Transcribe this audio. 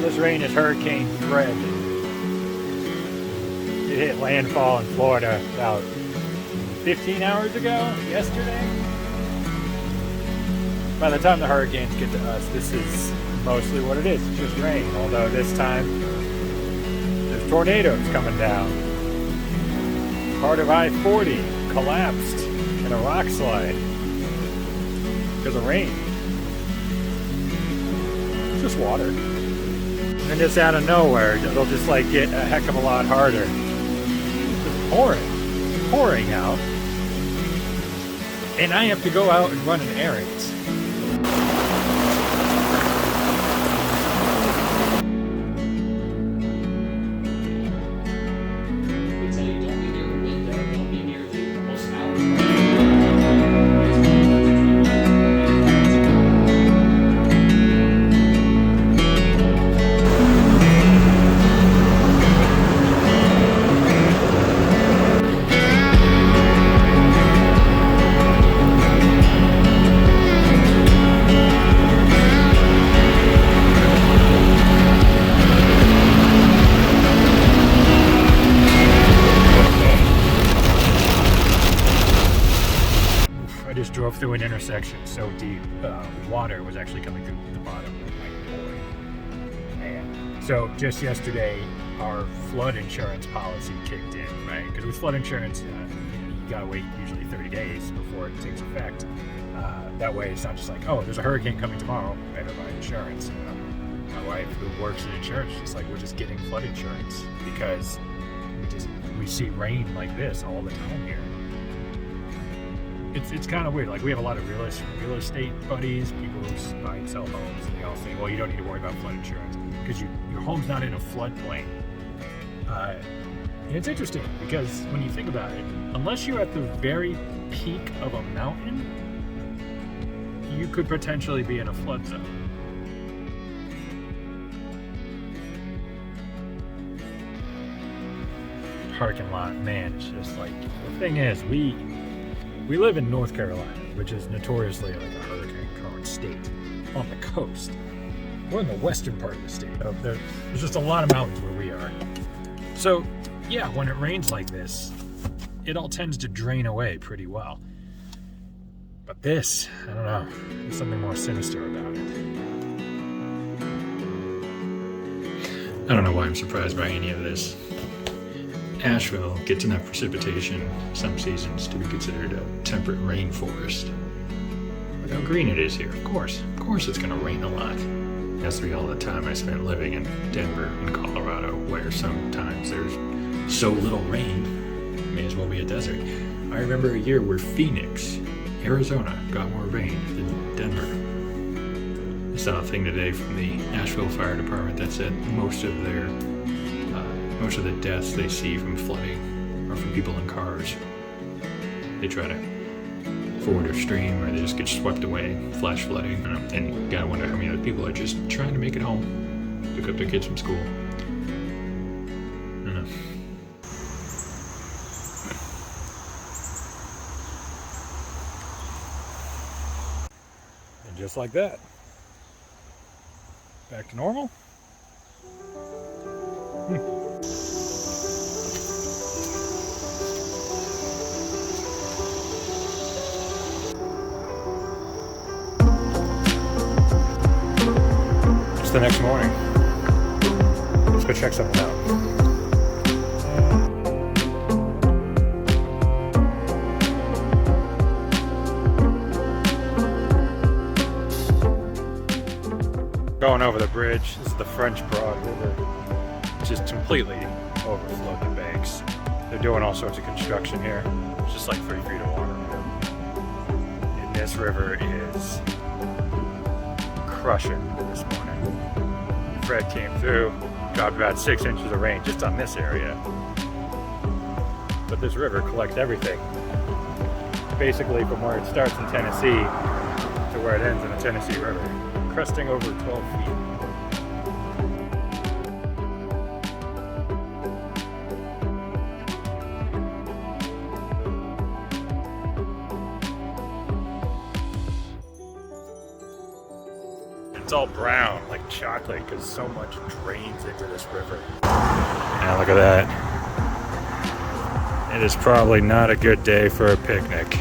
This rain is Hurricane Fred. It hit landfall in Florida about 15 hours ago, yesterday. By the time the hurricanes get to us, this is mostly what it is. It's just rain. Although this time, there's tornadoes coming down. Part of I-40 collapsed in a rock slide because of rain. It's just water. And just out of nowhere, it'll just like get a heck of a lot harder. It's pouring out. And I have to go out and run an errand. Drove through an intersection so deep, water was actually coming through the bottom of my board. And so just yesterday, our flood insurance policy kicked in, right? Because with flood insurance, you gotta wait usually 30 days before it takes effect. That way, it's not just like, oh, there's a hurricane coming tomorrow, better buy insurance. My wife, who works in insurance, is like, we're just getting flood insurance because we see rain like this all the time here. It's kind of weird. Like, we have a lot of real estate buddies, people who buy and sell homes, and they all say, well, you don't need to worry about flood insurance because your home's not in a floodplain. It's interesting because when you think about it, unless you're at the very peak of a mountain, you could potentially be in a flood zone. Parking lot, man, it's just like, the thing is, we live in North Carolina, which is notoriously like a hurricane-prone state on the coast. We're in the western part of the state. There's just a lot of mountains where we are. So, yeah, when it rains like this, it all tends to drain away pretty well. But this, I don't know, there's something more sinister about it. I don't know why I'm surprised by any of this. Asheville gets enough precipitation some seasons to be considered a temperate rainforest. Look how green it is here. Of course it's going to rain a lot. It has to be all the time I spent living in Denver and Colorado, where sometimes there's so little rain, it may as well be a desert. I remember a year where Phoenix, Arizona, got more rain than Denver. I saw a thing today from the Asheville Fire Department that said most of the deaths they see from flooding are from people in cars. They try to ford or stream, or they just get swept away, flash flooding. And you gotta wonder how many other people are just trying to make it home, pick up their kids from school. I don't know. And just like that, back to normal. It's the next morning. Let's go check something out. Going over the bridge. This is the French Broad River. It's just completely overflowed the banks. They're doing all sorts of construction here. It's just like 3 feet of water. And this river is crushing this morning. Fred came through, dropped about 6 inches of rain just on this area. But this river collects everything. Basically from where it starts in Tennessee to where it ends in the Tennessee River, cresting over 12 feet. It's all brown, like chocolate, because so much drains into this river. Now look at that. It is probably not a good day for a picnic.